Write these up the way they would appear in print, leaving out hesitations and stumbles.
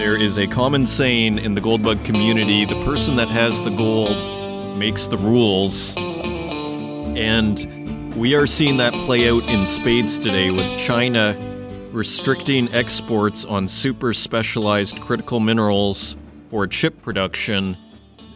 There is a common saying in the gold bug community, the person that has the gold makes the rules. And we are seeing that play out in spades today with China restricting exports on super specialized critical minerals for chip production.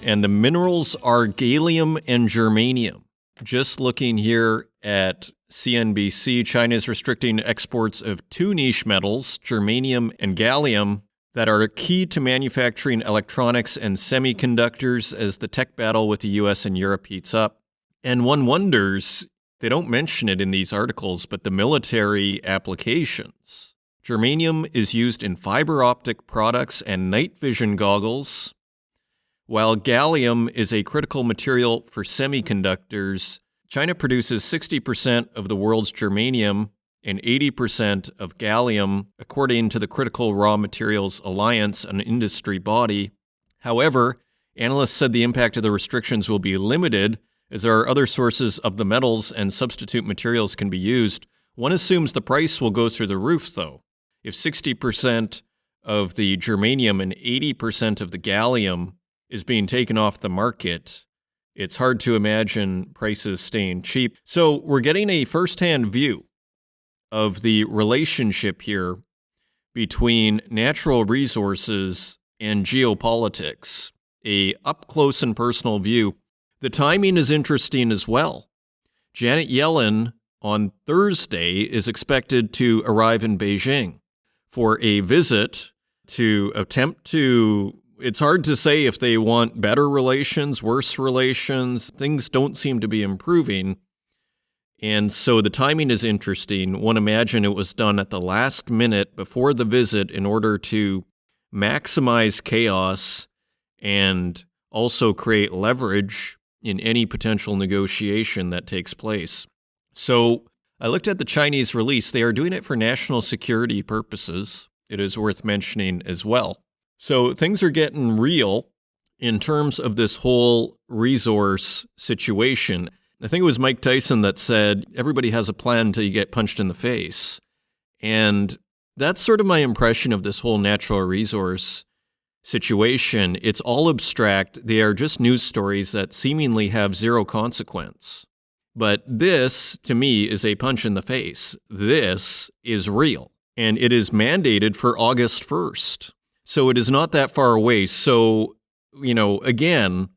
And the minerals are gallium and germanium. Just looking here at CNBC, China is restricting exports of two niche metals, germanium and gallium, that are key to manufacturing electronics and semiconductors as the tech battle with the US and Europe heats up. And one wonders, they don't mention it in these articles, but the military applications. Germanium is used in fiber optic products and night vision goggles, while gallium is a critical material for semiconductors. China produces 60% of the world's germanium and 80% of gallium, according to the Critical Raw Materials Alliance, an industry body. However, analysts said the impact of the restrictions will be limited, as there are other sources of the metals and substitute materials can be used. One assumes the price will go through the roof, though. If 60% of the germanium and 80% of the gallium is being taken off the market, it's hard to imagine prices staying cheap. So we're getting a firsthand view of the relationship here between natural resources and geopolitics, a up-close and personal view. The timing is interesting as well. Janet Yellen on Thursday is expected to arrive in Beijing for a visit to attempt to, it's hard to say if they want better relations, worse relations. Things don't seem to be improving. And so the timing is interesting. One imagine it was done at the last minute before the visit in order to maximize chaos and also create leverage in any potential negotiation that takes place. So I looked at the Chinese release. They are doing it for national security purposes. It is worth mentioning as well. So things are getting real in terms of this whole resource situation. I think it was Mike Tyson that said, everybody has a plan until you get punched in the face. And that's sort of my impression of this whole natural resource situation. It's all abstract. They are just news stories that seemingly have zero consequence. But this, to me, is a punch in the face. This is real. And it is mandated for August 1st. So it is not that far away. So, again,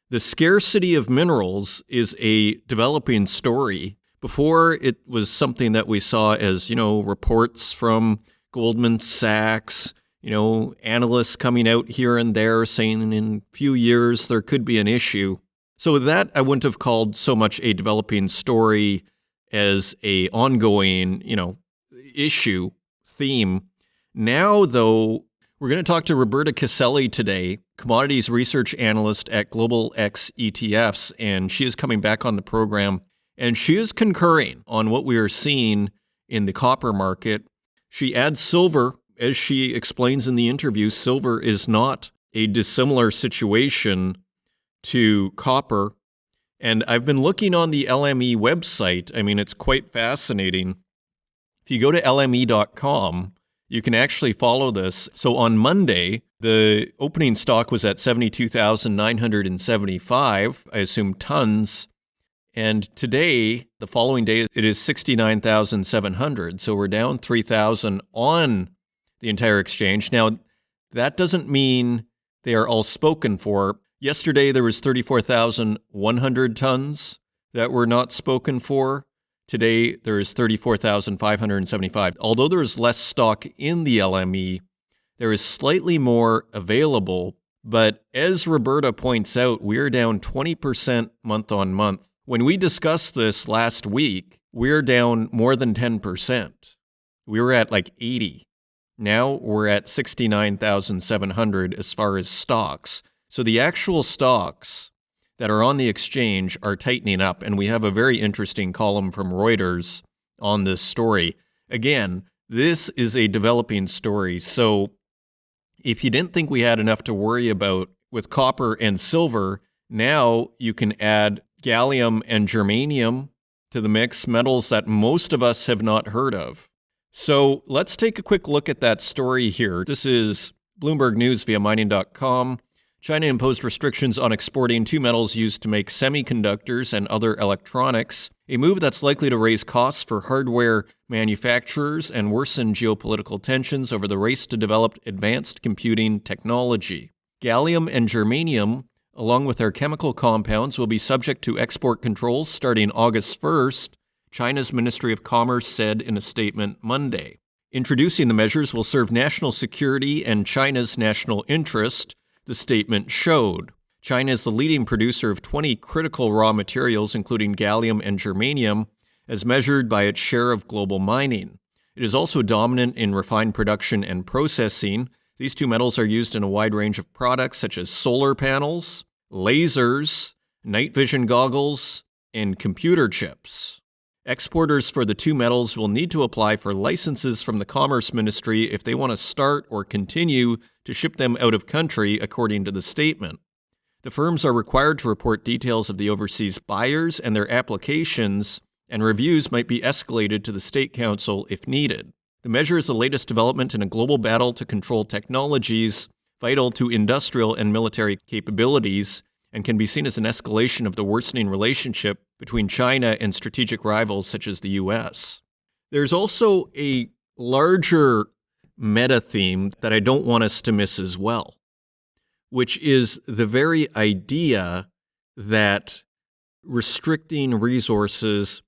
the scarcity of minerals is a developing story. Before, it was something that we saw as, reports from Goldman Sachs, analysts coming out here and there saying in a few years there could be an issue. So that I wouldn't have called so much a developing story as a ongoing, issue, theme. Now, though, we're going to talk to Roberta Caselli today, commodities research analyst at Global X ETFs, and she is coming back on the program, and she is concurring on what we are seeing in the copper market. She adds silver. As she explains in the interview, silver is not a dissimilar situation to copper. And I've been looking on the LME website. I mean, it's quite fascinating. If you go to LME.com, you can actually follow this. So on Monday, the opening stock was at 72,975, I assume tons. And today, the following day, it is 69,700. So we're down 3,000 on the entire exchange. Now, that doesn't mean they are all spoken for. Yesterday, there was 34,100 tons that were not spoken for. Today, there is 34,575. Although there is less stock in the LME, there is slightly more available. But as Roberta points out, we're down 20% month on month. When we discussed this last week, we're down more than 10%. We were at like 80. Now we're at 69,700 as far as stocks. So the actual stocks that are on the exchange are tightening up, and we have a very interesting column from Reuters on this story. Again, this is a developing story. So if you didn't think we had enough to worry about with copper and silver, now you can add gallium and germanium to the mix, metals that most of us have not heard of. So let's take a quick look at that story here. This is Bloomberg News via mining.com. China imposed restrictions on exporting two metals used to make semiconductors and other electronics, a move that's likely to raise costs for hardware manufacturers and worsen geopolitical tensions over the race to develop advanced computing technology. Gallium and germanium, along with their chemical compounds, will be subject to export controls starting August 1st, China's Ministry of Commerce said in a statement Monday. Introducing the measures will serve national security and China's national interest, the statement showed. China is the leading producer of 20 critical raw materials, including gallium and germanium, as measured by its share of global mining. It is also dominant in refined production and processing. These two metals are used in a wide range of products such as solar panels, lasers, night vision goggles, and computer chips. Exporters for the two metals will need to apply for licenses from the Commerce Ministry if they want to start or continue to ship them out of country, according to the statement. The firms are required to report details of the overseas buyers and their applications, and reviews might be escalated to the State Council if needed. The measure is the latest development in a global battle to control technologies vital to industrial and military capabilities, and can be seen as an escalation of the worsening relationship between China and strategic rivals such as the U.S. There's also a larger meta theme that I don't want us to miss as well, which is the very idea that restricting resources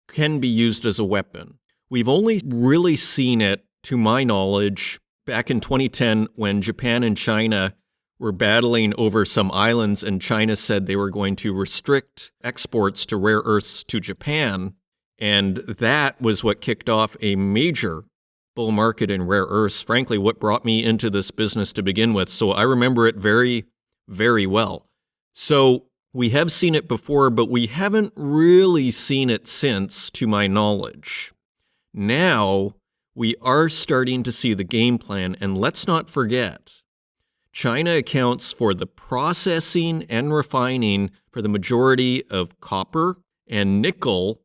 can be used as a weapon. We've only really seen it, to my knowledge, back in 2010 when Japan and China were battling over some islands, and China said they were going to restrict exports to rare earths to Japan. And that was what kicked off a major bull market in rare earths, frankly, what brought me into this business to begin with. So I remember it very, very well. So we have seen it before, but we haven't really seen it since, to my knowledge. Now we are starting to see the game plan, and let's not forget, China accounts for the processing and refining for the majority of copper and nickel,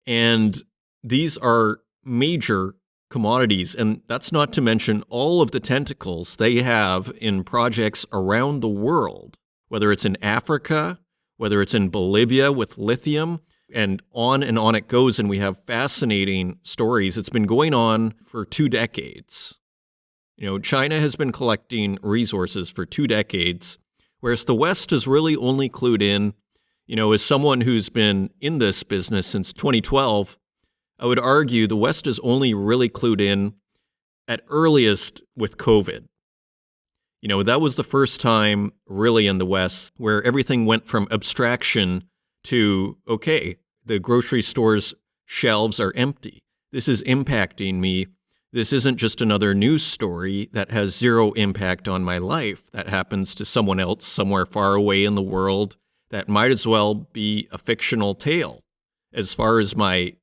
and these are major commodities. And that's not to mention all of the tentacles they have in projects around the world, whether it's in Africa, whether it's in Bolivia with lithium, and on it goes. And we have fascinating stories. It's been going on for 2 decades. China has been collecting resources for 2 decades, whereas the West has really only clued in. As someone who's been in this business since 2012, I would argue the West has only really clued in at earliest with COVID. That was the first time really in the West where everything went from abstraction to, okay, the grocery store's shelves are empty. This is impacting me. This isn't just another news story that has zero impact on my life. That happens to someone else somewhere far away in the world. That might as well be a fictional tale as far as my,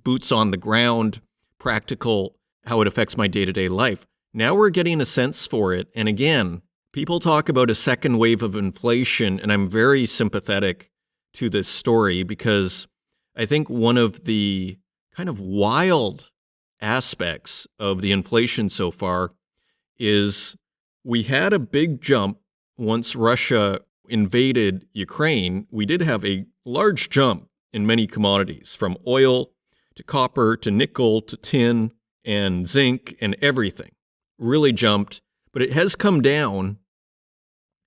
boots on the ground, practical, how it affects my day-to-day life. Now we're getting a sense for it. And again, people talk about a second wave of inflation, and I'm very sympathetic to this story because I think one of the kind of wild aspects of the inflation so far is we had a big jump once Russia invaded Ukraine. We did have a large jump in many commodities, from oil to copper to nickel to tin and zinc and everything. Really jumped, but it has come down.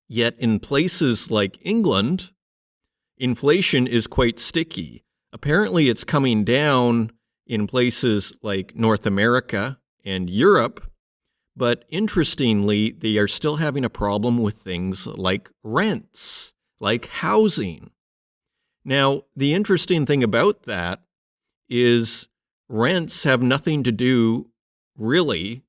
Yet in places like England, inflation is quite sticky. Apparently it's coming down in places like North America and Europe, but interestingly, they are still having a problem with things like rents, like housing. Now, the interesting thing about that is rents have nothing to do, really,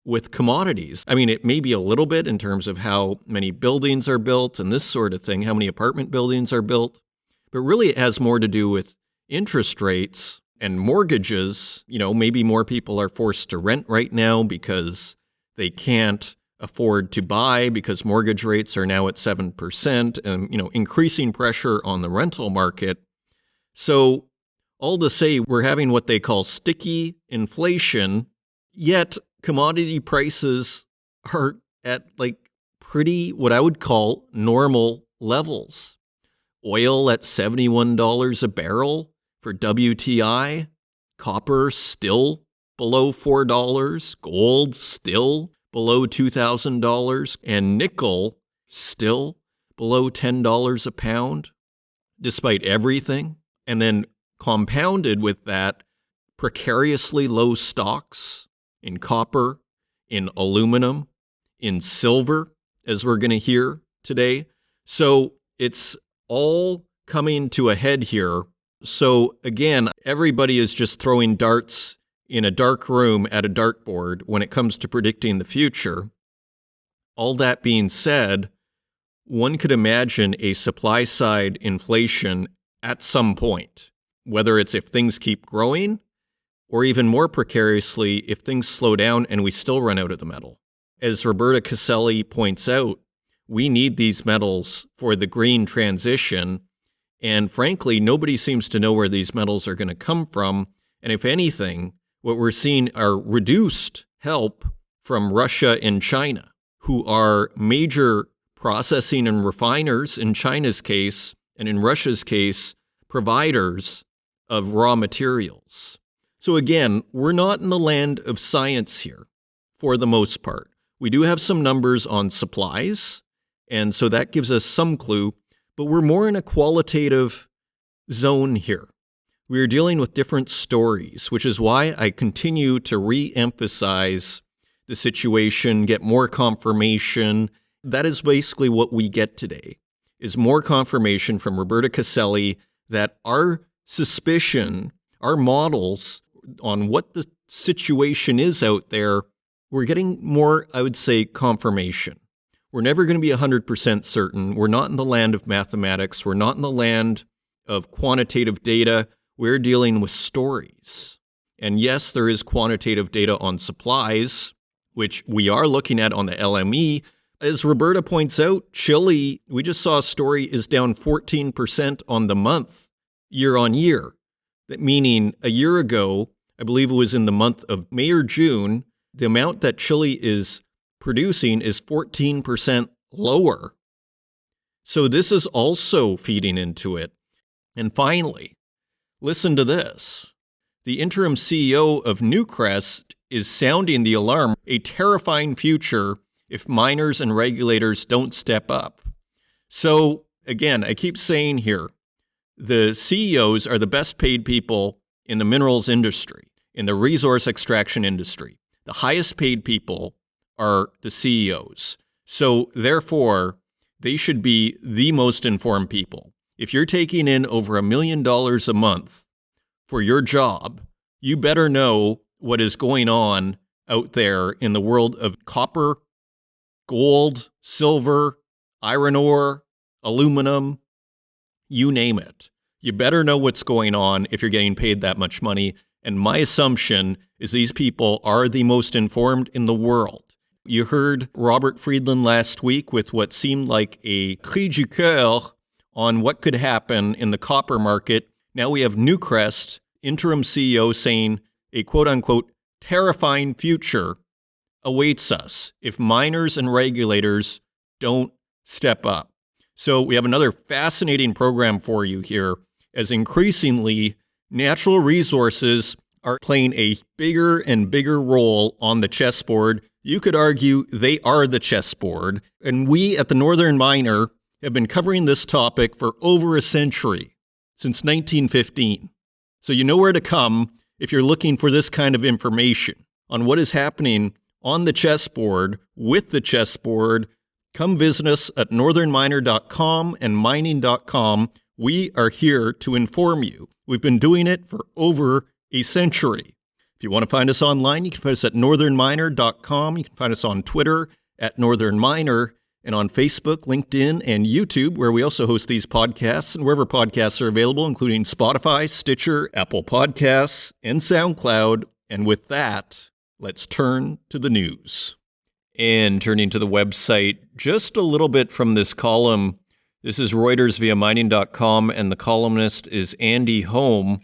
with commodities. I mean, it may be a little bit in terms of how many buildings are built and this sort of thing, how many apartment buildings are built, but really it has more to do with interest rates and mortgages. Maybe more people are forced to rent right now because they can't afford to buy because mortgage rates are now at 7% and, increasing pressure on the rental market. So all to say, we're having what they call sticky inflation, yet commodity prices are at like pretty, what I would call normal levels. Oil at $71 a barrel for WTI, copper still below $4, gold still below $2,000, and nickel still below $10 a pound, despite everything. And then compounded with that, precariously low stocks in copper, in aluminum, in silver, as we're going to hear today. So it's all coming to a head here. So again, everybody is just throwing darts in a dark room at a dartboard when it comes to predicting the future. All that being said, one could imagine a supply-side inflation at some point, whether it's if things keep growing, or even more precariously, if things slow down and we still run out of the metal. As Roberta Caselli points out, we need these metals for the green transition, and frankly, nobody seems to know where these metals are going to come from, and if anything, what we're seeing are reduced help from Russia and China, who are major processing and refiners in China's case, and in Russia's case, providers of raw materials. So again, we're not in the land of science here, for the most part. We do have some numbers on supplies, and so that gives us some clue, but we're more in a qualitative zone here. We are dealing with different stories, which is why I continue to re-emphasize the situation, get more confirmation. That is basically what we get today, is more confirmation from Roberta Caselli that our suspicion, our models on what the situation is out there, we're getting more, I would say, confirmation. We're never going to be 100% certain. We're not in the land of mathematics. We're not in the land of quantitative data. We're dealing with stories. And yes, there is quantitative data on supplies, which we are looking at on the LME. As Roberta points out, Chile, we just saw a story, is down 14% on the month, year on year. That meaning a year ago, I believe it was in the month of May or June, the amount that Chile is producing is 14% lower. So this is also feeding into it. And finally, listen to this. The interim CEO of Newcrest is sounding the alarm, a terrifying future if miners and regulators don't step up. So again, I keep saying here, the CEOs are the best paid people in the minerals industry, in the resource extraction industry. The highest paid people are the CEOs. So therefore, they should be the most informed people. If you're taking in over $1 million a month for your job, you better know what is going on out there in the world of copper, gold, silver, iron ore, aluminum, you name it. You better know what's going on if you're getting paid that much money. And my assumption is these people are the most informed in the world. You heard Robert Friedland last week with what seemed like a cri du cœur on what could happen in the copper market. Now we have Newcrest, interim CEO, saying a quote-unquote terrifying future awaits us if miners and regulators don't step up. So we have another fascinating program for you here, as increasingly natural resources are playing a bigger and bigger role on the chessboard. You could argue they are the chessboard, and we at the Northern Miner have been covering this topic for over a century, since 1915. So you know where to come if you're looking for this kind of information on what is happening on the chessboard, with the chessboard. Come visit us at northernminer.com and mining.com. We are here to inform you. We've been doing it for over a century. If you want to find us online, you can find us at northernminer.com. You can find us on Twitter at Northern Miner, and on Facebook, LinkedIn, and YouTube, where we also host these podcasts, and wherever podcasts are available, including Spotify, Stitcher, Apple Podcasts, and SoundCloud. And with that, let's turn to the news. And turning to the website, just a little bit from this column. This is Reuters via mining.com, and the columnist is Andy Home.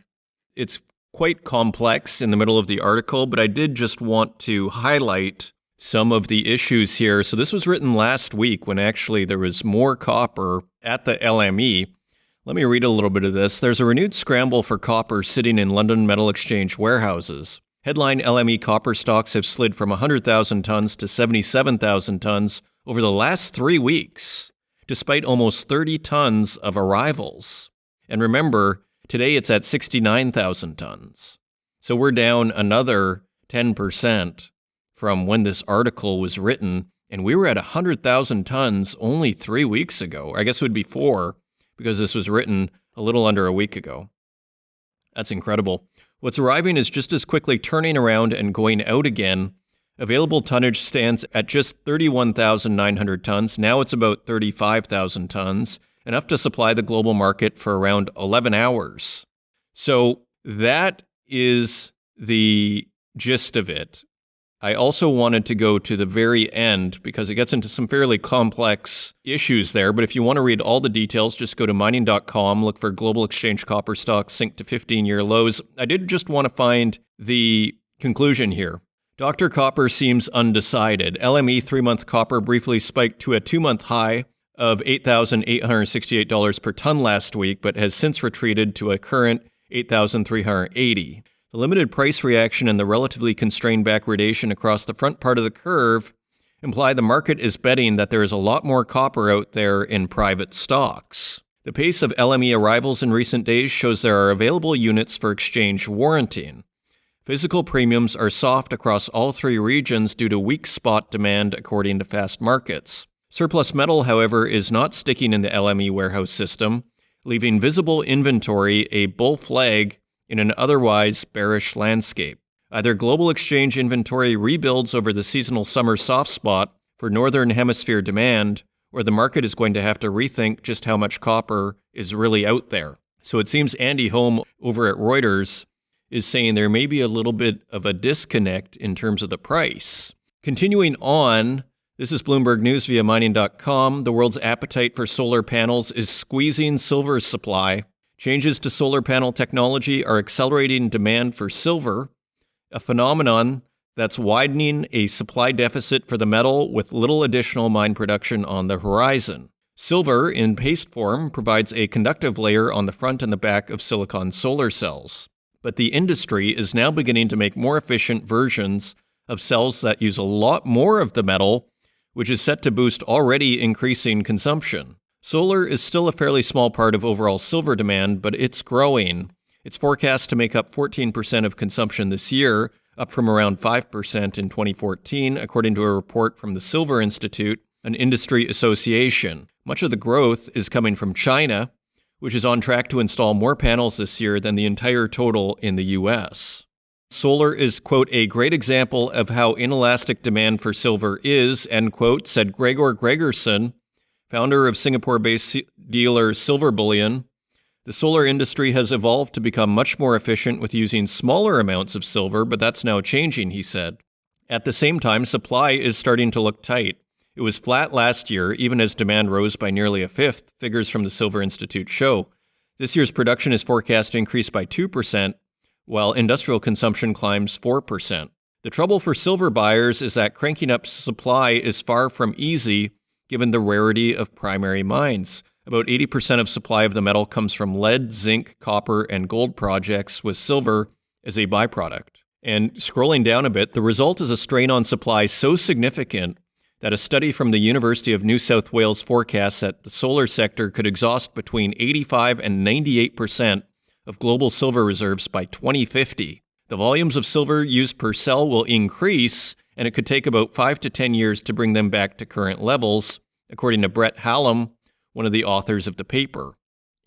It's quite complex in the middle of the article, but I did just want to highlight some of the issues here. So this was written last week when actually there was more copper at the LME. Let me read a little bit of this. There's a renewed scramble for copper sitting in London Metal Exchange warehouses. Headline LME copper stocks have slid from 100,000 tons to 77,000 tons over the last 3 weeks, despite almost 30 tons of arrivals. And remember, today it's at 69,000 tons. So we're down another 10% from when this article was written, and we were at 100,000 tons only 3 weeks ago. I guess it would be 4, because this was written a little under a week ago. That's incredible. What's arriving is just as quickly turning around and going out again. Available tonnage stands at just 31,900 tons. Now it's about 35,000 tons, enough to supply the global market for around 11 hours. So that is the gist of it. I also wanted to go to the very end because it gets into some fairly complex issues there. But if you want to read all the details, just go to mining.com, look for Global Exchange copper stocks sink to 15-year lows. I did just want to find the conclusion here. Dr. Copper seems undecided. LME 3-month copper briefly spiked to a 2-month high of $8,868 per ton last week, but has since retreated to a current $8,380. The limited price reaction and the relatively constrained backwardation across the front part of the curve imply the market is betting that there is a lot more copper out there in private stocks. The pace of LME arrivals in recent days shows there are available units for exchange warranting. Physical premiums are soft across all 3 regions due to weak spot demand, according to Fast Markets. Surplus metal, however, is not sticking in the LME warehouse system, leaving visible inventory a bull flag in an otherwise bearish landscape. Either global exchange inventory rebuilds over the seasonal summer soft spot for Northern Hemisphere demand, or the market is going to have to rethink just how much copper is really out there. So it seems Andy Holm over at Reuters is saying there may be a little bit of a disconnect in terms of the price. Continuing on, this is Bloomberg News via mining.com. The world's appetite for solar panels is squeezing silver's supply. Changes to solar panel technology are accelerating demand for silver, a phenomenon that's widening a supply deficit for the metal with little additional mine production on the horizon. Silver, in paste form, provides a conductive layer on the front and the back of silicon solar cells. But the industry is now beginning to make more efficient versions of cells that use a lot more of the metal, which is set to boost already increasing consumption. Solar is still a fairly small part of overall silver demand, but it's growing. It's forecast to make up 14% of consumption this year, up from around 5% in 2014, according to a report from the Silver Institute, an industry association. Much of the growth is coming from China, which is on track to install more panels this year than the entire total in the U.S. Solar is, quote, a great example of how inelastic demand for silver is, end quote, said Gregor Gregerson, founder of Singapore-based dealer Silver Bullion. The solar industry has evolved to become much more efficient with using smaller amounts of silver, but that's now changing, he said. At the same time, supply is starting to look tight. It was flat last year, even as demand rose by nearly a fifth, figures from the Silver Institute show. This year's production is forecast to increase by 2%, while industrial consumption climbs 4%. The trouble for silver buyers is that cranking up supply is far from easy, given the rarity of primary mines. About 80% of supply of the metal comes from lead, zinc, copper, and gold projects, with silver as a byproduct. And scrolling down a bit, the result is a strain on supply so significant that a study from the University of New South Wales forecasts that the solar sector could exhaust between 85 and 98% of global silver reserves by 2050. The volumes of silver used per cell will increase, and it could take about 5 to 10 years to bring them back to current levels, according to Brett Hallam, one of the authors of the paper.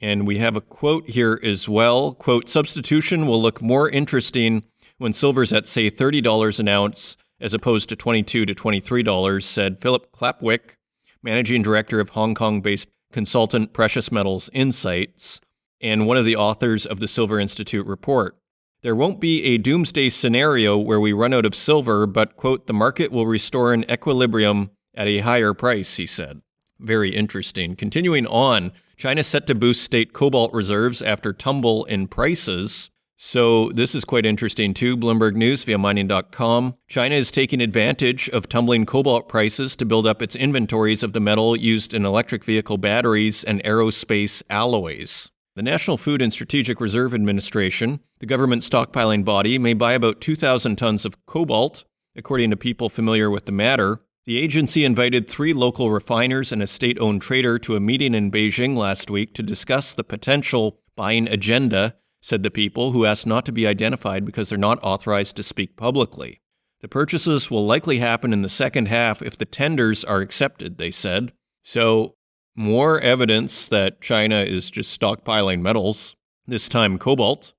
And we have a quote here as well. Quote, substitution will look more interesting when silver's at, say, $30 an ounce as opposed to $22 to $23, said Philip Clapwick, managing director of Hong Kong-based consultant Precious Metals Insights, and one of the authors of the Silver Institute report. There won't be a doomsday scenario where we run out of silver, but, quote, the market will restore an equilibrium at a higher price, he said. Very interesting. Continuing on, China set to boost state cobalt reserves after tumble in prices. So this is quite interesting too. Bloomberg News via mining.com. China is taking advantage of tumbling cobalt prices to build up its inventories of the metal used in electric vehicle batteries and aerospace alloys. The National Food and Strategic Reserve Administration, the government stockpiling body, may buy about 2,000 tons of cobalt, according to people familiar with the matter. The agency invited 3 local refiners and a state-owned trader to a meeting in Beijing last week to discuss the potential buying agenda, said the people, who asked not to be identified because they're not authorized to speak publicly. The purchases will likely happen in the second half if the tenders are accepted, they said. So, more evidence that China is just stockpiling metals, this time cobalt.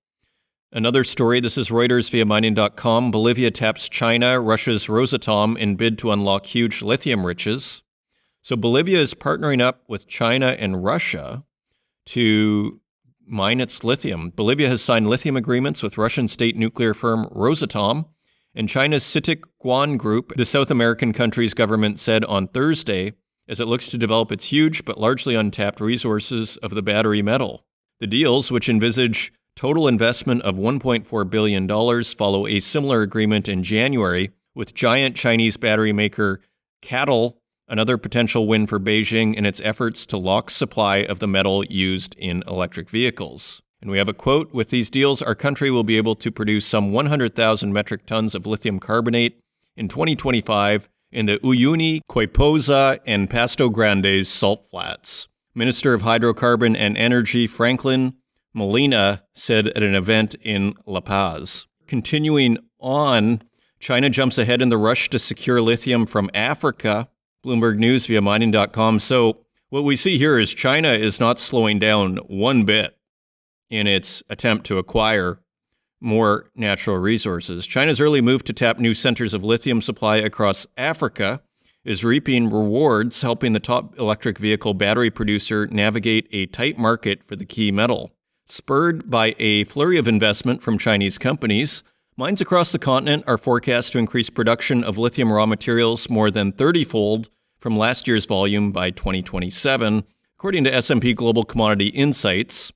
Another story, this is Reuters via mining.com. Bolivia taps China, Russia's Rosatom in bid to unlock huge lithium riches. So Bolivia is partnering up with China and Russia to mine its lithium. Bolivia has signed lithium agreements with Russian state nuclear firm Rosatom and China's CITIC Guan Group, the South American country's government said on Thursday, as it looks to develop its huge but largely untapped resources of the battery metal. The deals, which envisage total investment of $1.4 billion, follow a similar agreement in January with giant Chinese battery maker CATL, another potential win for Beijing in its efforts to lock supply of the metal used in electric vehicles. And we have a quote, "With these deals, our country will be able to produce some 100,000 metric tons of lithium carbonate in 2025 in the Uyuni, Coipoza, and Pasto Grandes salt flats." Minister of Hydrocarbon and Energy Franklin Molina said at an event in La Paz. Continuing on, China jumps ahead in the rush to secure lithium from Africa. Bloomberg News via mining.com. So what we see here is China is not slowing down one bit in its attempt to acquire more natural resources. China's early move to tap new centers of lithium supply across Africa is reaping rewards, helping the top electric vehicle battery producer navigate a tight market for the key metal. Spurred by a flurry of investment from Chinese companies, mines across the continent are forecast to increase production of lithium raw materials more than 30-fold from last year's volume by 2027, according to S&P Global Commodity Insights.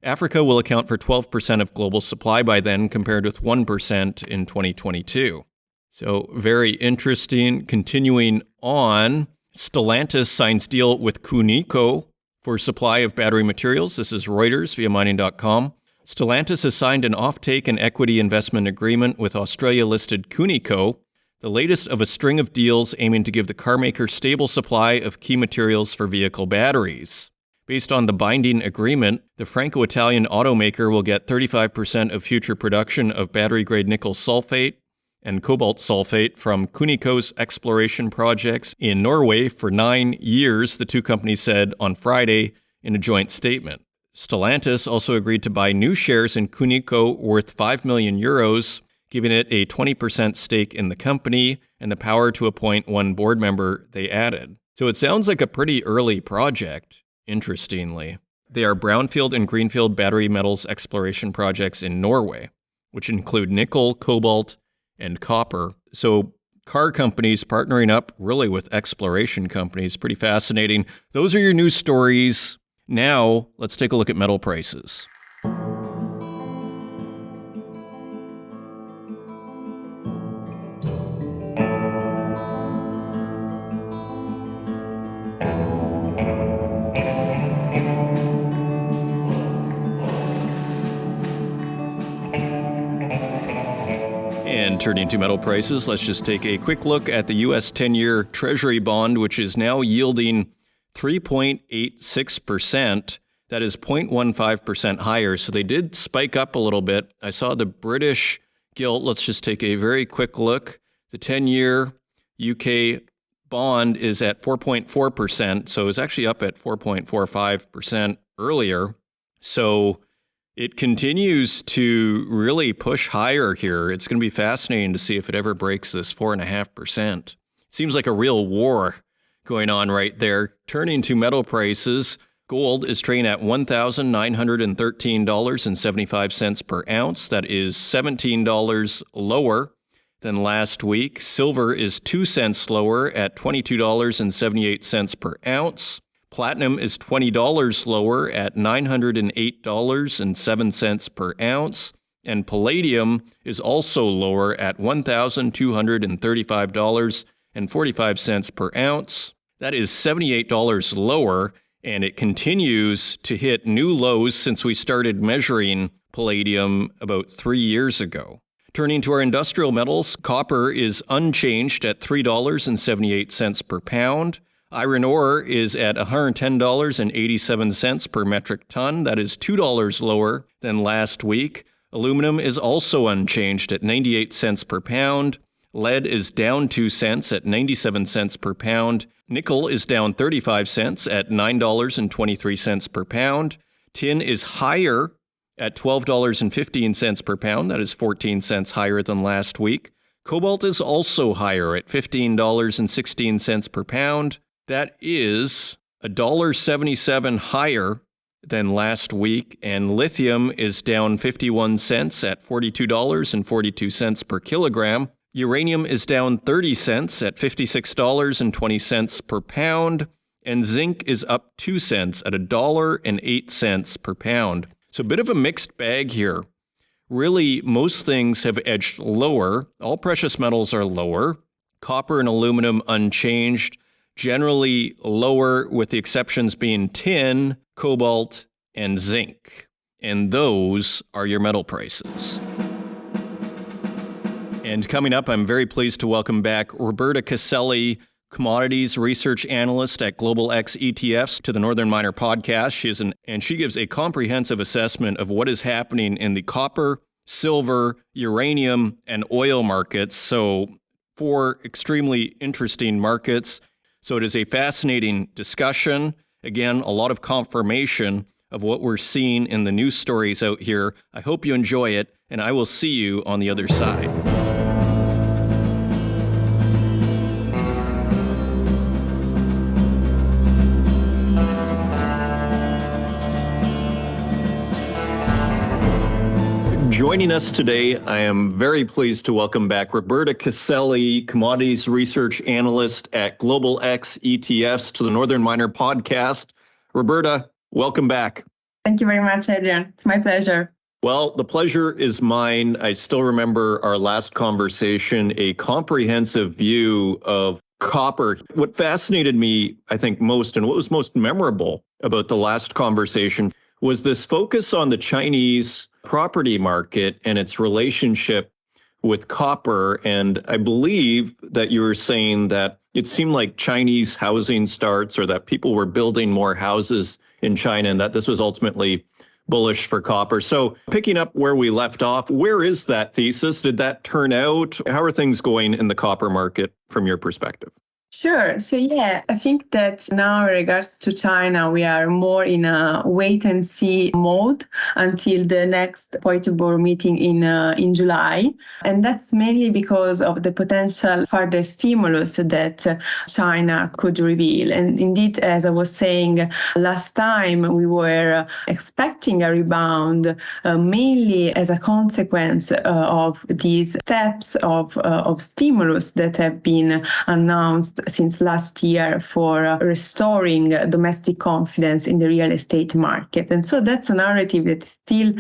Africa will account for 12% of global supply by then, compared with 1% in 2022. So very interesting. Continuing on, Stellantis signs deal with Cunico for supply of battery materials. This is Reuters via mining.com. Stellantis has signed an offtake and equity investment agreement with Australia-listed Cunico, the latest of a string of deals aiming to give the carmaker stable supply of key materials for vehicle batteries. Based on the binding agreement, the Franco-Italian automaker will get 35% of future production of battery-grade nickel sulfate and cobalt sulfate from Cunico's exploration projects in Norway for 9 years, the two companies said on Friday in a joint statement. Stellantis also agreed to buy new shares in Cunico worth 5 million euros, giving it a 20% stake in the company and the power to appoint one board member, they added. So it sounds like a pretty early project, interestingly. They are brownfield and greenfield battery metals exploration projects in Norway, which include nickel, cobalt, and copper. So car companies partnering up really with exploration companies. Pretty fascinating. Those are your news stories. Now, let's take a look at metal prices. And turning to metal prices, let's just take a quick look at the U.S. 10-year Treasury bond, which is now yielding 3.86%. That is 0.15% higher. So they did spike up a little bit. I saw the British gilt. Let's just take a very quick look. The 10-year UK bond is at 4.4%. So it's actually up at 4.45% earlier. So it continues to really push higher here. It's going to be fascinating to see if it ever breaks this 4.5%. Seems like a real war going on right there. Turning to metal prices, gold is trading at $1,913.75 per ounce. That is $17 lower than last week. Silver is 2 cents lower at $22.78 per ounce. Platinum is $20 lower at $908.07 per ounce. And palladium is also lower at $1,235.45 per ounce. That is $78 lower, and it continues to hit new lows since we started measuring palladium about 3 years ago. Turning to our industrial metals, copper is unchanged at $3.78 per pound. Iron ore is at $110.87 per metric ton. That is $2 lower than last week. Aluminum is also unchanged at 98 cents per pound. Lead is down 2 cents at 97 cents per pound. Nickel is down 35 cents at $9.23 per pound. Tin is higher at $12.15 per pound. That is 14 cents higher than last week. Cobalt is also higher at $15.16 per pound. That is $1.77 higher than last week. And lithium is down 51 cents at $42.42 per kilogram. Uranium is down 30 cents at $56.20 per pound. And zinc is up 2 cents at $1.08 per pound. So a bit of a mixed bag here. Really, most things have edged lower. All precious metals are lower. Copper and aluminum unchanged. Generally lower, with the exceptions being tin, cobalt, and zinc. And those are your metal prices. And coming up, I'm very pleased to welcome back Roberta Caselli, commodities research analyst at Global X ETFs, to the Northern Miner podcast. She gives a comprehensive assessment of what is happening in the copper, silver, uranium, and oil markets. So 4 extremely interesting markets. So it is a fascinating discussion. Again, a lot of confirmation of what we're seeing in the news stories out here. I hope you enjoy it, and I will see you on the other side. Joining us today, I am very pleased to welcome back Roberta Caselli, commodities research analyst at Global X ETFs, to the Northern Miner podcast. Roberta, welcome back. Thank you very much, Adrian. It's my pleasure. Well, the pleasure is mine. I still remember our last conversation, a comprehensive view of copper. What fascinated me, I think, most, and what was most memorable about the last conversation, was this focus on the Chinese property market and its relationship with copper. And I believe that you were saying that it seemed like Chinese housing starts, or that people were building more houses in China, and that this was ultimately bullish for copper. So picking up where we left off, where is that thesis? Did that turn out? How are things going in the copper market from your perspective? Sure. So I think that now in regards to China, we are more in a wait and see mode until the next Politburo meeting in July. And that's mainly because of the potential further stimulus that China could reveal. And indeed, as I was saying last time, we were expecting a rebound mainly as a consequence of these steps of stimulus that have been announced since last year for restoring domestic confidence in the real estate market. And so that's a narrative that is still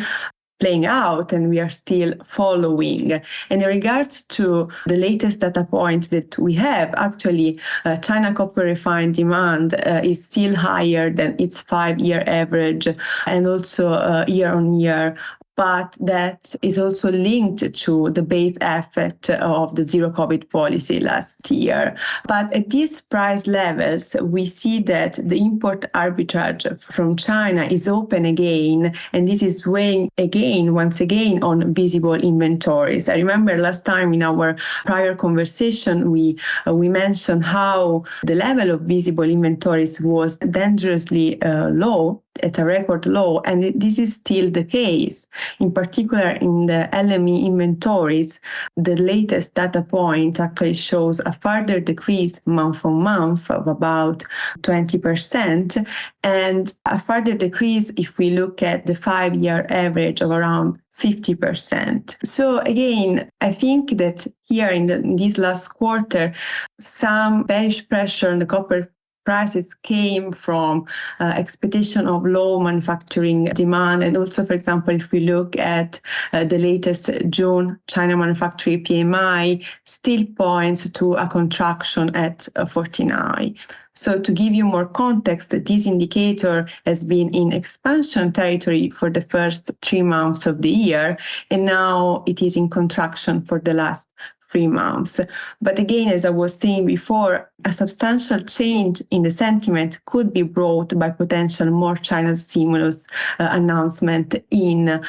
playing out, and we are still following. And in regards to the latest data points that we have, actually, China copper refined demand is still higher than its 5-year average, and also year on year. But that is also linked to the base effect of the zero COVID policy last year. But at these price levels, we see that the import arbitrage from China is open again, and this is weighing once again on visible inventories. I remember last time in our prior conversation, we mentioned how the level of visible inventories was dangerously low, at a record low, and this is still the case. In particular, in the LME inventories, the latest data point actually shows a further decrease month on month of about 20%, and a further decrease if we look at the 5-year average of around 50%. So again, I think that here in this last quarter, some bearish pressure on the copper prices came from expectation of low manufacturing demand. And also, for example, if we look at the latest June China manufacturing PMI, still points to a contraction at 49. So to give you more context, this indicator has been in expansion territory for the first 3 months of the year, and now it is in contraction for the last 3 months. But again, as I was saying before, a substantial change in the sentiment could be brought by potential more China stimulus announcement in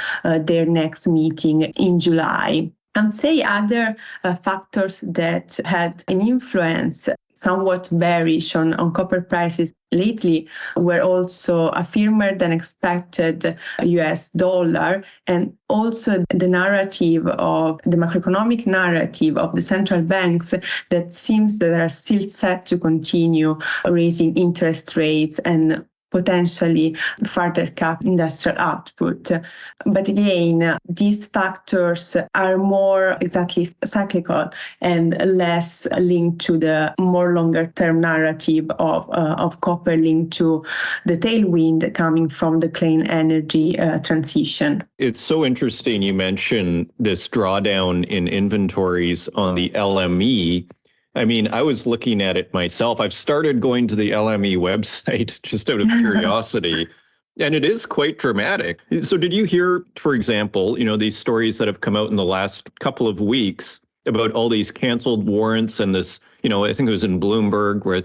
their next meeting in July. And say other factors that had an influence somewhat bearish on copper prices lately were also a firmer than expected US dollar, and also the narrative of the macroeconomic narrative of the central banks that seems that are still set to continue raising interest rates and potentially further cap industrial output. But again, these factors are more exactly cyclical and less linked to the more longer term narrative of copper linked to the tailwind coming from the clean energy transition. It's so interesting you mentioned this drawdown in inventories on the LME. I mean, I was looking at it myself. I've started going to the LME website just out of curiosity, and it is quite dramatic. So did you hear, for example, these stories that have come out in the last couple of weeks about all these canceled warrants and this, I think it was in Bloomberg where,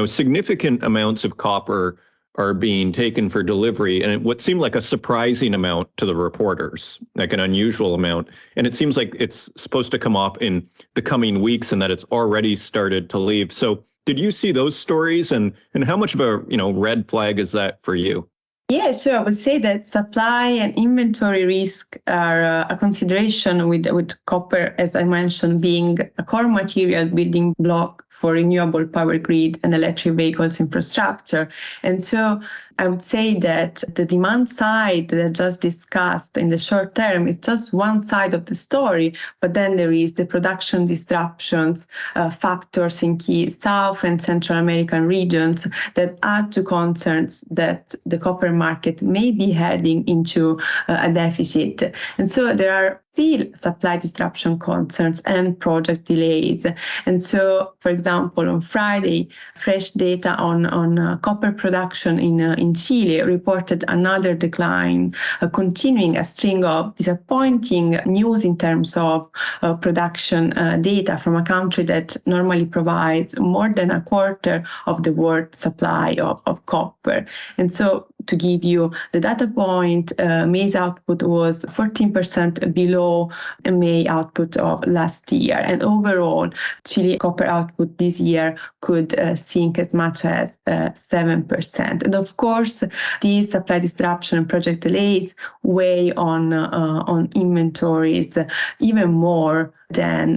significant amounts of copper are being taken for delivery, and what seemed like a surprising amount to the reporters, like an unusual amount. And it seems like it's supposed to come off in the coming weeks and that it's already started to leave. So did you see those stories, and how much of a red flag is that for you? Yeah, so I would say that supply and inventory risk are a consideration with copper, as I mentioned, being a core material building block for renewable power grid and electric vehicles infrastructure. And so I would say that the demand side that I just discussed in the short term is just one side of the story, but then there is the production disruptions, factors in key South and Central American regions that add to concerns that the copper market may be heading into a deficit. And so there are still supply disruption concerns and project delays. And so, for example, on Friday, fresh data on copper production in Chile reported another decline, continuing a string of disappointing news in terms of production data from a country that normally provides more than a quarter of the world supply of copper. And so, to give you the data point, May's output was 14% below May output of last year. And overall, Chile copper output this year could sink as much as 7%. And of course, these supply disruption and project delays weigh on inventories even more than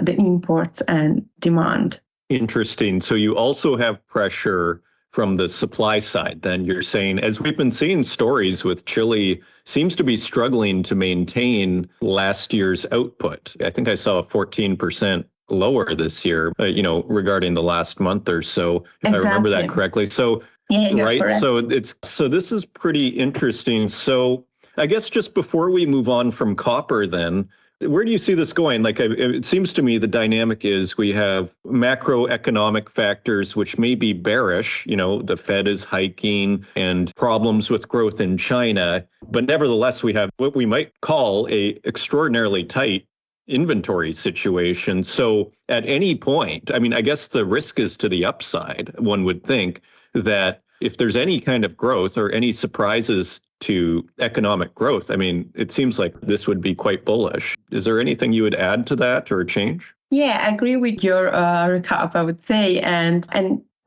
the imports and demand. Interesting. So you also have pressure from the supply side, then you're saying, as we've been seeing stories with Chile, seems to be struggling to maintain last year's output. I think I saw a 14% lower this year, regarding the last month or so, if I remember that correctly. So, yeah, right. Correct. So this is pretty interesting. So I guess just before we move on from copper, then, where do you see this going? Like, it seems to me the dynamic is we have macroeconomic factors which may be bearish. The Fed is hiking and problems with growth in China. But nevertheless, we have what we might call a extraordinarily tight inventory situation. So at any point, I mean, I guess the risk is to the upside. One would think that if there's any kind of growth or any surprises to economic growth, I mean, it seems like this would be quite bullish. Is there anything you would add to that or change? Yeah, I agree with your recap, I would say. And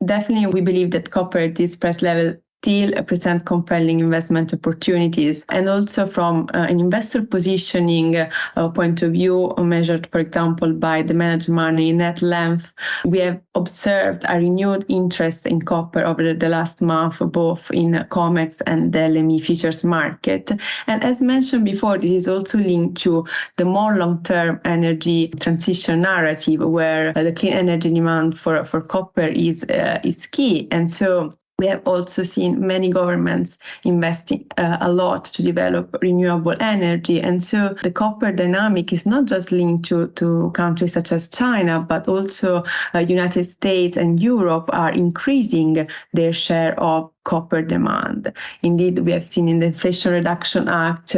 definitely we believe that copper at this price level still present compelling investment opportunities. And also from an investor positioning point of view, measured, for example, by the managed money net length, we have observed a renewed interest in copper over the last month, both in COMEX and the LME futures market. And as mentioned before, this is also linked to the more long-term energy transition narrative, where the clean energy demand for copper is key. And so we have also seen many governments investing a lot to develop renewable energy. And so the copper dynamic is not just linked to countries such as China, but also United States and Europe are increasing their share of copper demand. Indeed, we have seen in the Inflation Reduction Act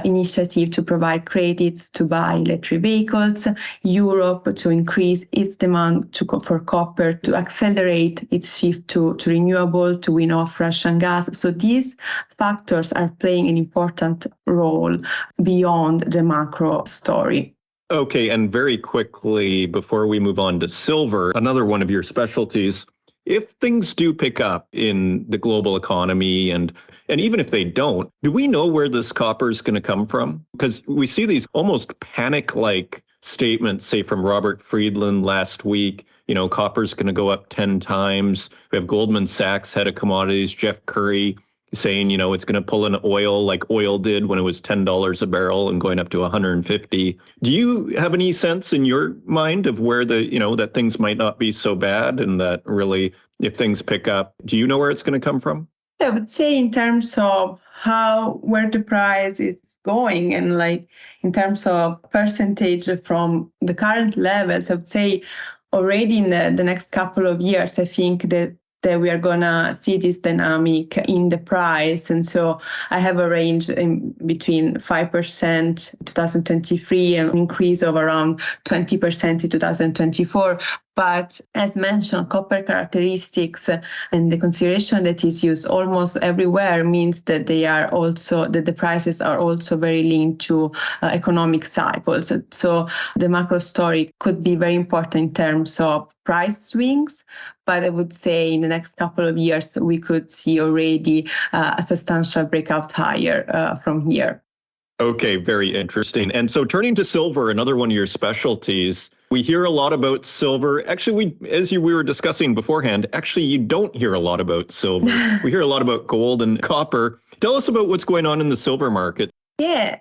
initiative to provide credits to buy electric vehicles, Europe to increase its demand for copper, to accelerate its shift to renewable, to win off Russian gas. So these factors are playing an important role beyond the macro story. Okay, and very quickly, before we move on to silver, another one of your specialties, if things do pick up in the global economy, and even if they don't, do we know where this copper is going to come from? Because we see these almost panic-like statements, say from Robert Friedland last week, copper's going to go up 10 times. We have Goldman Sachs head of commodities, Jeff Curry, saying, it's going to pull in oil like oil did when it was $10 a barrel and going up to 150. Do you have any sense in your mind of where that things might not be so bad, and that really, if things pick up, do you know where it's going to come from? I would say in terms of where the price is going, and in terms of percentage from the current levels, I would say already in the next couple of years, I think that we are going to see this dynamic in the price. And so I have a range in between 5% in 2023 and an increase of around 20% in 2024. But as mentioned, copper characteristics and the consideration that is used almost everywhere means that the prices are also very linked to economic cycles. So the macro story could be very important in terms of price swings, but I would say in the next couple of years, we could see already a substantial breakout higher from here. Okay, very interesting. And so turning to silver, another one of your specialties, we hear a lot about silver. Actually, we were discussing beforehand, actually, you don't hear a lot about silver. We hear a lot about gold and copper. Tell us about what's going on in the silver market. Yeah,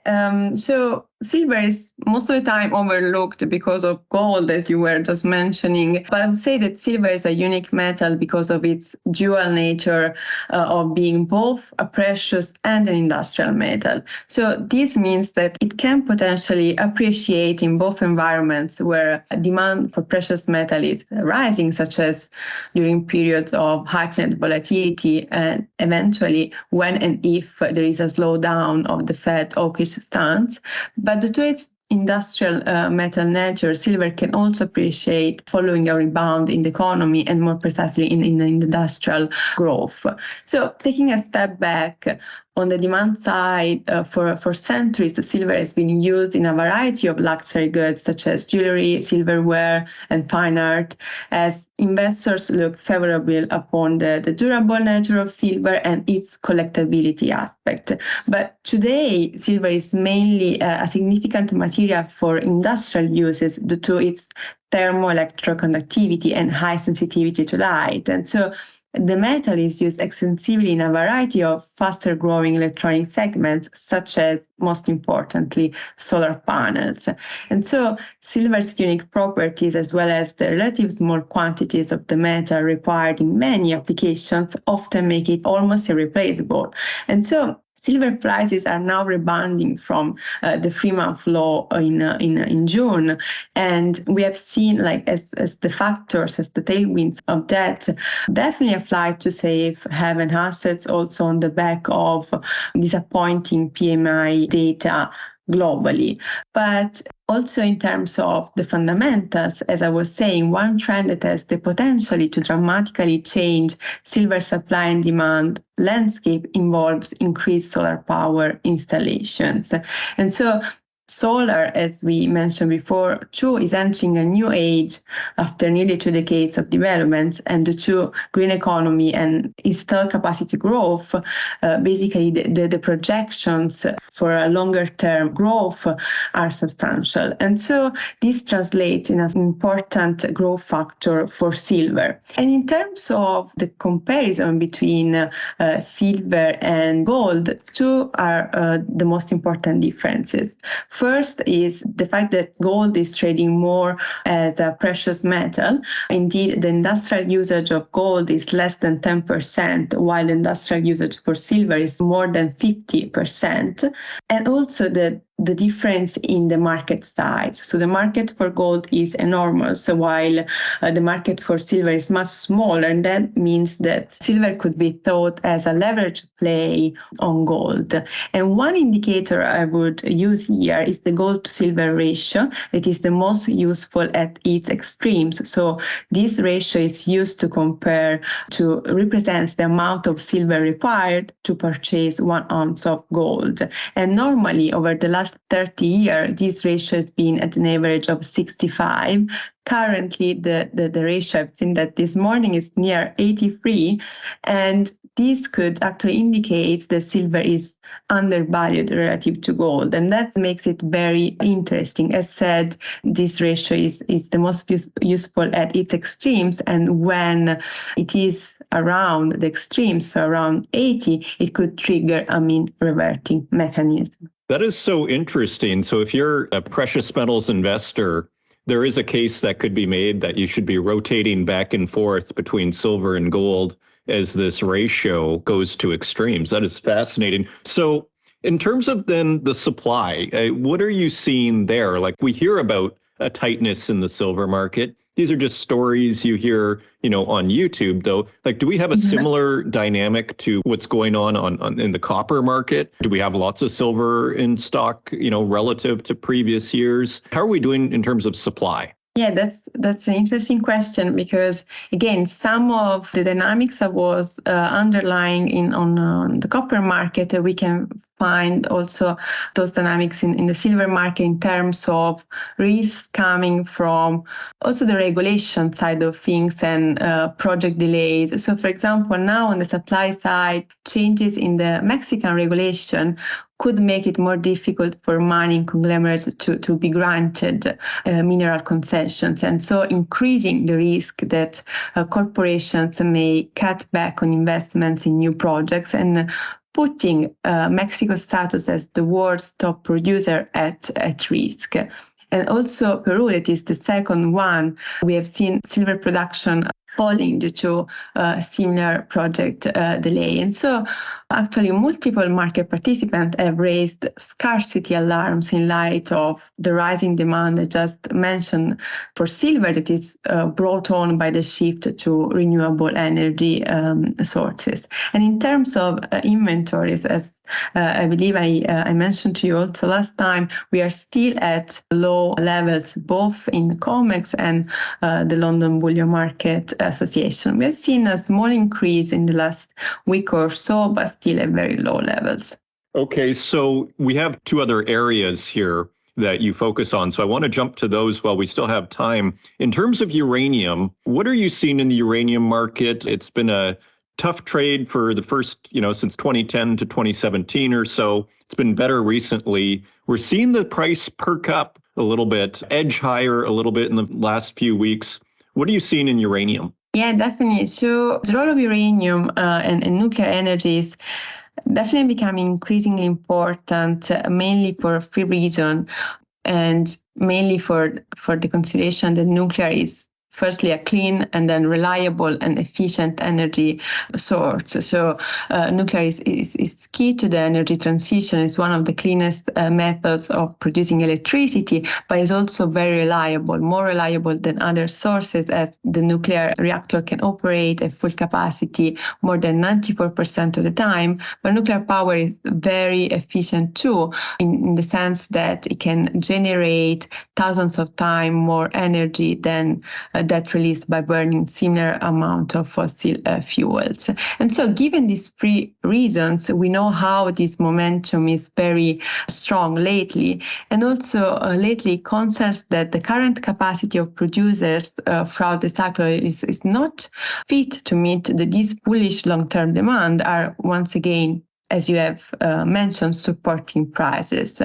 so silver is most of the time overlooked because of gold, as you were just mentioning. But I would say that silver is a unique metal because of its dual nature of being both a precious and an industrial metal. So this means that it can potentially appreciate in both environments where demand for precious metal is rising, such as during periods of heightened volatility, and eventually when and if there is a slowdown of the Fed hawkish stance. But due to its industrial metal nature, silver can also appreciate following a rebound in the economy, and more precisely in the industrial growth. So taking a step back, on the demand side, for centuries, the silver has been used in a variety of luxury goods such as jewelry, silverware, and fine art, as investors look favorably upon the durable nature of silver and its collectability aspect. But today, silver is mainly a significant material for industrial uses due to its thermoelectroconductivity and high sensitivity to light. And so the metal is used extensively in a variety of faster-growing electronic segments, such as, most importantly, solar panels. And so silver's unique properties, as well as the relative small quantities of the metal required in many applications, often make it almost irreplaceable. And so silver prices are now rebounding from the 3-month low in June, and we have seen, as the factors, as the tailwinds of that, definitely a flight to safe haven assets, also on the back of disappointing PMI data globally. But also in terms of the fundamentals, as I was saying, one trend that has the potential to dramatically change silver supply and demand landscape involves increased solar power installations. And so Solar, as we mentioned before, too, is entering a new age after nearly 2 decades of developments, and due to green economy and installed capacity growth, basically the projections for a longer term growth are substantial. And so this translates in an important growth factor for silver. And in terms of the comparison between silver and gold, two are the most important differences. First is the fact that gold is trading more as a precious metal. Indeed, the industrial usage of gold is less than 10%, while the industrial usage for silver is more than 50%. And also the difference in the market size. So the market for gold is enormous, while the market for silver is much smaller. And that means that silver could be thought as a leverage play on gold. And one indicator I would use here is the gold to silver ratio. It is the most useful at its extremes. So this ratio is used to represents the amount of silver required to purchase 1 ounce of gold. And normally over the last 30 years, this ratio has been at an average of 65. Currently, the ratio, I've seen that this morning, is near 83. And this could actually indicate that silver is undervalued relative to gold. And that makes it very interesting. As said, this ratio is the most useful at its extremes. And when it is around the extremes, so around 80, it could trigger a mean reverting mechanism. That is so interesting. So if you're a precious metals investor, there is a case that could be made that you should be rotating back and forth between silver and gold as this ratio goes to extremes. That is fascinating. So in terms of then the supply, what are you seeing there? Like, we hear about a tightness in the silver market. These are just stories you hear, on YouTube, though. Like, do we have a similar dynamic to what's going on in the copper market? Do we have lots of silver in stock, relative to previous years? How are we doing in terms of supply? Yeah, that's an interesting question, because again, some of the dynamics I was underlying on the copper market, we can find also those dynamics in the silver market in terms of risks coming from also the regulation side of things and project delays. So, for example, now on the supply side, changes in the Mexican regulation could make it more difficult for mining conglomerates to be granted mineral concessions, and so increasing the risk that corporations may cut back on investments in new projects and putting Mexico's status as the world's top producer at risk. And also Peru, it is the second one. We have seen silver production falling due to similar project delay. And so actually multiple market participants have raised scarcity alarms in light of the rising demand I just mentioned for silver that is brought on by the shift to renewable energy sources. And in terms of inventories, as I believe I mentioned to you also last time, we are still at low levels, both in COMEX and the London Bullion Market Association. We have seen a small increase in the last week or so, but still at very low levels. Okay, so we have two other areas here that you focus on. So I want to jump to those while we still have time. In terms of uranium, what are you seeing in the uranium market? It's been a tough trade for the first, since 2010 to 2017 or so. It's been better recently. We're seeing the price perk up a little bit, edge higher a little bit in the last few weeks. What are you seeing in uranium? Yeah, definitely. So the role of uranium and nuclear energy is definitely becoming increasingly important, mainly for three reasons, and mainly for the consideration that nuclear is firstly a clean and then reliable and efficient energy source. So nuclear is key to the energy transition. It's one of the cleanest methods of producing electricity, but it's also very reliable, more reliable than other sources, as the nuclear reactor can operate at full capacity more than 94% of the time. But nuclear power is very efficient too, in the sense that it can generate thousands of times more energy than that released by burning similar amount of fossil fuels. And so given these three reasons, we know how this momentum is very strong lately. And also lately concerns that the current capacity of producers throughout the cycle is not fit to meet this bullish long-term demand are once again, as you have mentioned, supporting prices.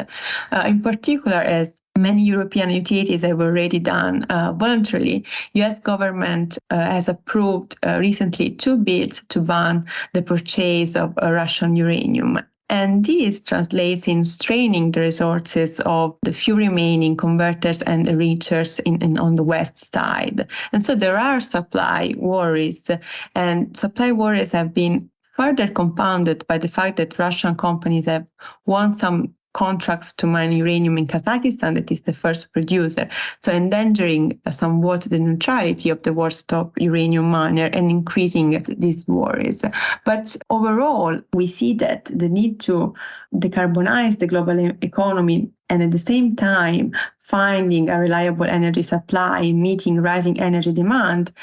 In particular, as many European utilities have already done voluntarily, U.S. government has approved recently 2 bills to ban the purchase of Russian uranium. And this translates in straining the resources of the few remaining converters and enrichers on the west side. And so there are supply worries, and supply worries have been further compounded by the fact that Russian companies have won some contracts to mine uranium in Kazakhstan, that is the first producer, so endangering somewhat the neutrality of the world's top uranium miner and increasing these worries. But overall, we see that the need to decarbonize the global economy and at the same time finding a reliable energy supply, meeting rising energy demand,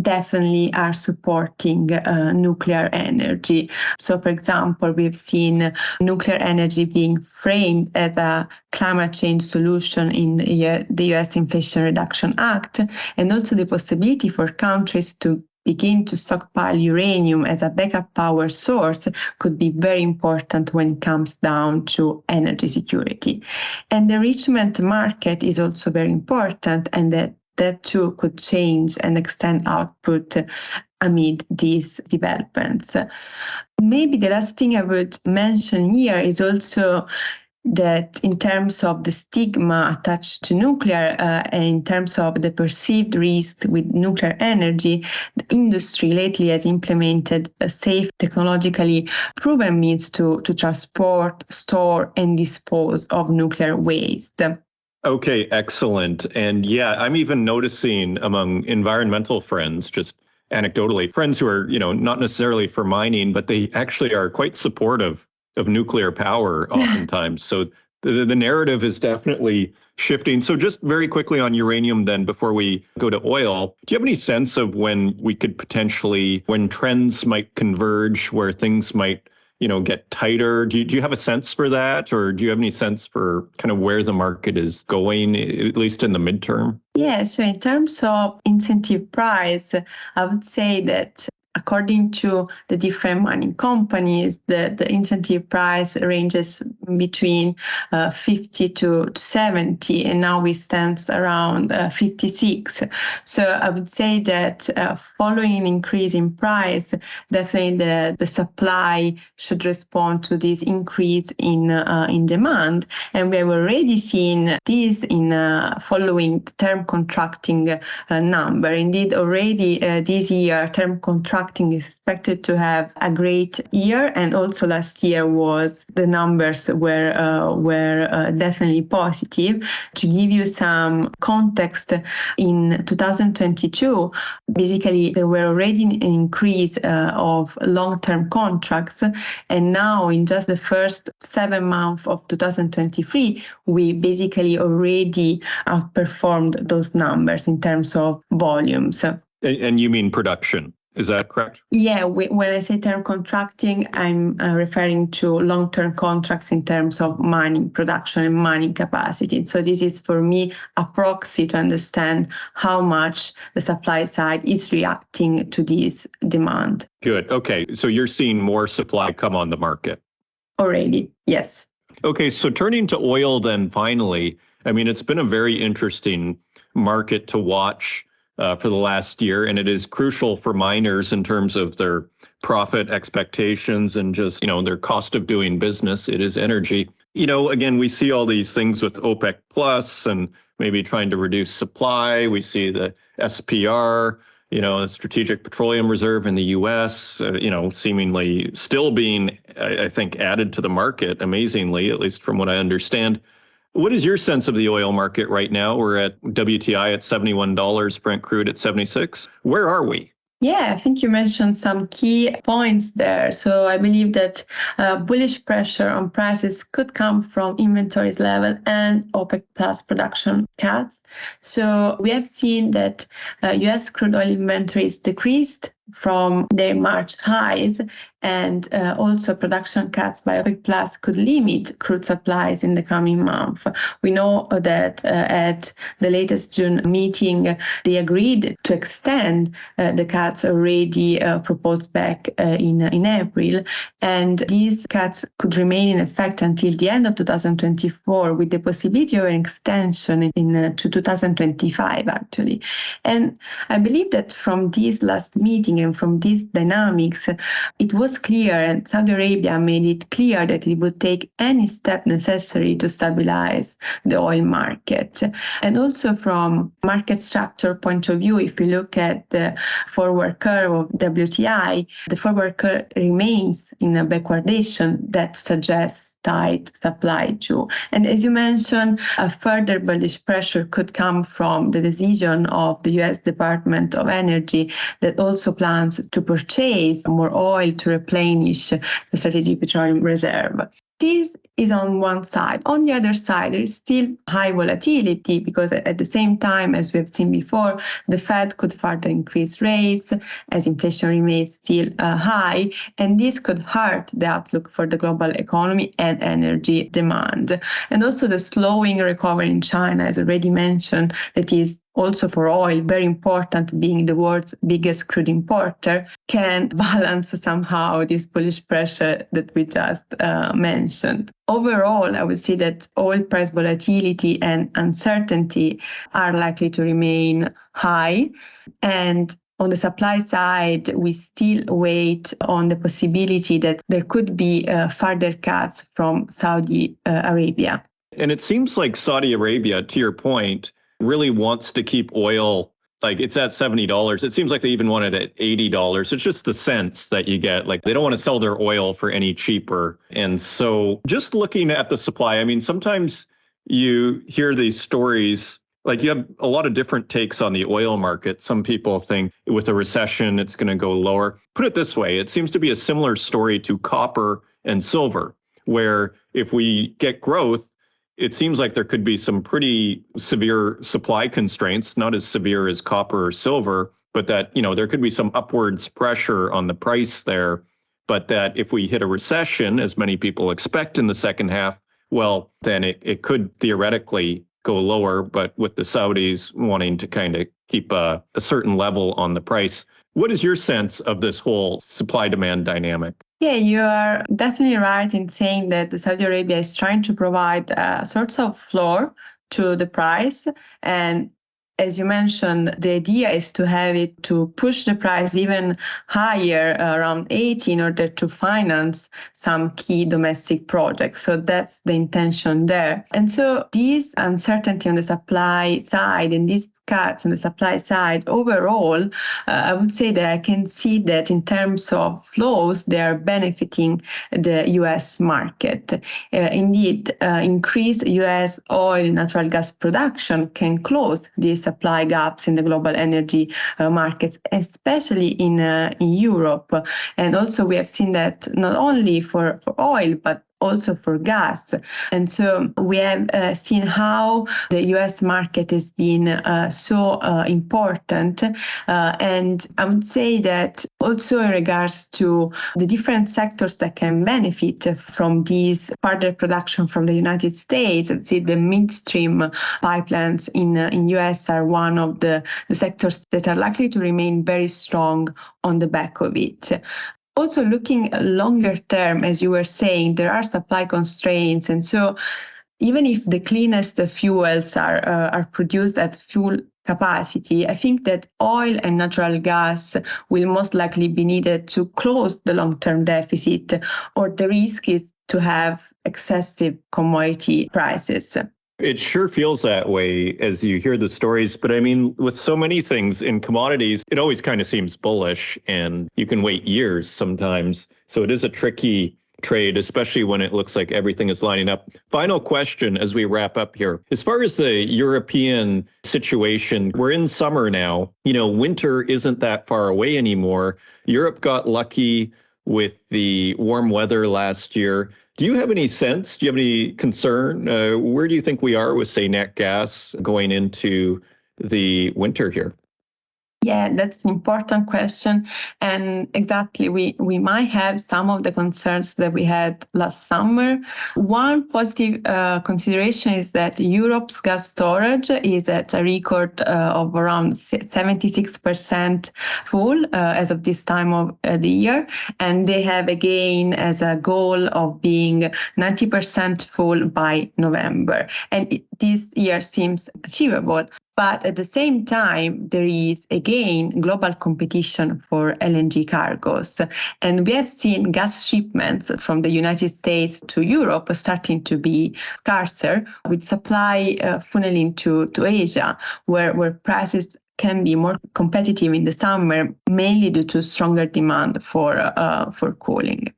definitely are supporting nuclear energy. So, for example, we've seen nuclear energy being framed as a climate change solution in the US Inflation Reduction Act, and also the possibility for countries to begin to stockpile uranium as a backup power source could be very important when it comes down to energy security. And the enrichment market is also very important, and that too could change and extend output amid these developments. Maybe the last thing I would mention here is also that in terms of the stigma attached to nuclear and in terms of the perceived risk with nuclear energy, the industry lately has implemented a safe, technologically proven means to transport, store, and dispose of nuclear waste. Okay, excellent. And yeah, I'm even noticing among environmental friends, just anecdotally, friends who are, not necessarily for mining, but they actually are quite supportive of nuclear power oftentimes. So the narrative is definitely shifting. So just very quickly on uranium then, before we go to oil, do you have any sense of when we could potentially, when trends might converge, where things might get tighter? Do you have a sense for that? Or do you have any sense for kind of where the market is going, at least in the midterm? Yeah, so in terms of incentive price, I would say that according to the different mining companies, the incentive price ranges between 50 to 70, and now we stand around 56. So I would say that following an increase in price, definitely the supply should respond to this increase in demand. And we have already seen this in following the term contracting number. Indeed, already this year, term contracting is expected to have a great year, and also last year the numbers were definitely positive. To give you some context, in 2022, basically there were already an increase of long-term contracts, and now in just the first 7 months of 2023, we basically already outperformed those numbers in terms of volumes. And you mean production? Is that correct? Yeah, when I say term contracting, I'm referring to long-term contracts in terms of mining production and mining capacity. So this is for me a proxy to understand how much the supply side is reacting to this demand. Good. Okay. So you're seeing more supply come on the market? Already, yes. Okay. So turning to oil then finally, I mean, it's been a very interesting market to watch for the last year, and it is crucial for miners in terms of their profit expectations and just, their cost of doing business. It is energy. Again, we see all these things with OPEC Plus and maybe trying to reduce supply. We see the SPR, the Strategic Petroleum Reserve in the US, seemingly still being, I think, added to the market, amazingly, at least from what I understand. What is your sense of the oil market right now? We're at WTI at $71, Brent crude at 76. Where are we? Yeah, I think you mentioned some key points there. So I believe that bullish pressure on prices could come from inventories level and OPEC Plus production cuts. So we have seen that US crude oil inventories decreased from their March highs, and also production cuts by OPEC Plus could limit crude supplies in the coming month. We know that at the latest June meeting, they agreed to extend the cuts already proposed back in April, and these cuts could remain in effect until the end of 2024, with the possibility of an extension to 2025, actually. And I believe that from this last meeting and from these dynamics, it was clear, and Saudi Arabia made it clear, that it would take any step necessary to stabilize the oil market. And also from market structure point of view, if you look at the forward curve of WTI, the forward curve remains in a backwardation that suggests tight supply too. And as you mentioned, a further bullish pressure could come from the decision of the US Department of Energy that also plans to purchase more oil to replenish the strategic petroleum reserve. This is on one side. On the other side, there is still high volatility because at the same time, as we have seen before, the Fed could further increase rates as inflation remains still high, and this could hurt the outlook for the global economy and energy demand. And also the slowing recovery in China, as already mentioned, that is also for oil, very important, being the world's biggest crude importer, can balance somehow this bullish pressure that we just mentioned. Overall, I would say that oil price volatility and uncertainty are likely to remain high. And on the supply side, we still wait on the possibility that there could be further cuts from Saudi Arabia. And it seems like Saudi Arabia, to your point, really wants to keep oil, like it's at $70. It seems like they even want it at $80. It's just the sense that you get, like they don't want to sell their oil for any cheaper. And so just looking at the supply, I mean, sometimes you hear these stories, like you have a lot of different takes on the oil market. Some people think with a recession, it's going to go lower. Put it this way, it seems to be a similar story to copper and silver, where if we get growth, it seems like there could be some pretty severe supply constraints, not as severe as copper or silver, but that, there could be some upwards pressure on the price there. But that if we hit a recession, as many people expect in the second half, well, then it could theoretically go lower, but with the Saudis wanting to kind of keep a certain level on the price. What is your sense of this whole supply-demand dynamic? Yeah, you are definitely right in saying that Saudi Arabia is trying to provide a sort of floor to the price. And as you mentioned, the idea is to have it to push the price even higher, around 80, in order to finance some key domestic projects. So that's the intention there. And so this uncertainty on the supply side and these cuts on the supply side overall, I would say that I can see that in terms of flows, they are benefiting the US market. Indeed, increased US oil and natural gas production can close these supply gaps in the global energy markets, especially in Europe. And also we have seen that not only for oil, but also for gas. And so we have seen how the US market has been so important. And I would say that also in regards to the different sectors that can benefit from these further production from the United States, I'd say the midstream pipelines in US are one of the sectors that are likely to remain very strong on the back of it. Also looking longer term, as you were saying, there are supply constraints. And so even if the cleanest fuels are produced at full capacity, I think that oil and natural gas will most likely be needed to close the long-term deficit, or the risk is to have excessive commodity prices. It sure feels that way as you hear the stories. But I mean, with so many things in commodities, it always kind of seems bullish, and you can wait years sometimes. So it is a tricky trade, especially when it looks like everything is lining up. Final question as we wrap up here. As far as the European situation, we're in summer now. Winter isn't that far away anymore. Europe got lucky with the warm weather last year. Do you have any sense? Do you have any concern? Where do you think we are with, say, nat gas going into the winter here? Yeah, that's an important question. And exactly, we might have some of the concerns that we had last summer. One positive consideration is that Europe's gas storage is at a record of around 76% full as of this time of the year. And they have again as a goal of being 90% full by November. And this year seems achievable. But at the same time, there is again global competition for LNG cargoes. And we have seen gas shipments from the United States to Europe starting to be scarcer, with supply funneling to Asia, where prices can be more competitive in the summer, mainly due to stronger demand for cooling.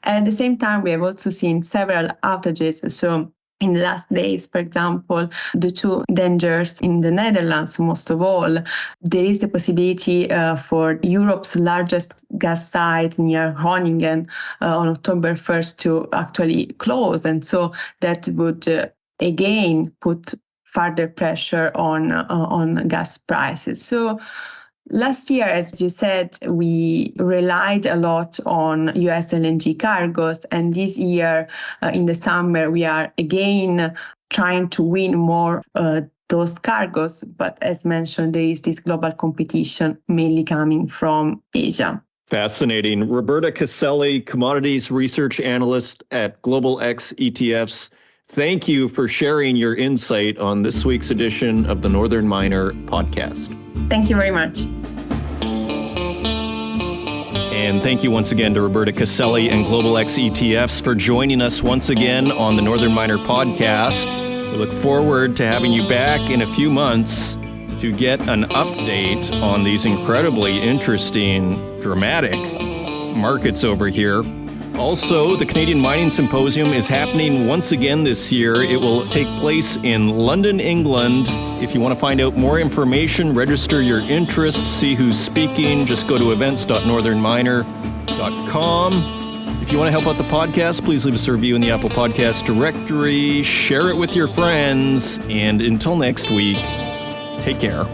At the same time, we have also seen several outages. So in the last days, for example, due to dangers in the Netherlands, most of all, there is the possibility for Europe's largest gas site near Groningen on October 1st to actually close. And so that would again put further pressure on gas prices. So last year, as you said, we relied a lot on US LNG cargoes, and this year in the summer, we are again trying to win more those cargoes. But as mentioned, there is this global competition mainly coming from Asia. Fascinating. Roberta Caselli, commodities research analyst at Global X ETFs. Thank you for sharing your insight on this week's edition of the Northern Miner podcast. Thank you very much. And thank you once again to Roberta Caselli and Global X ETFs for joining us once again on the Northern Miner podcast. We look forward to having you back in a few months to get an update on these incredibly interesting, dramatic markets over here. Also, the Canadian Mining Symposium is happening once again this year. It will take place in London, England. If you want to find out more information, register your interest, see who's speaking, just go to events.northernminer.com. If you want to help out the podcast, please leave us a review in the Apple Podcast directory, share it with your friends, and until next week, take care.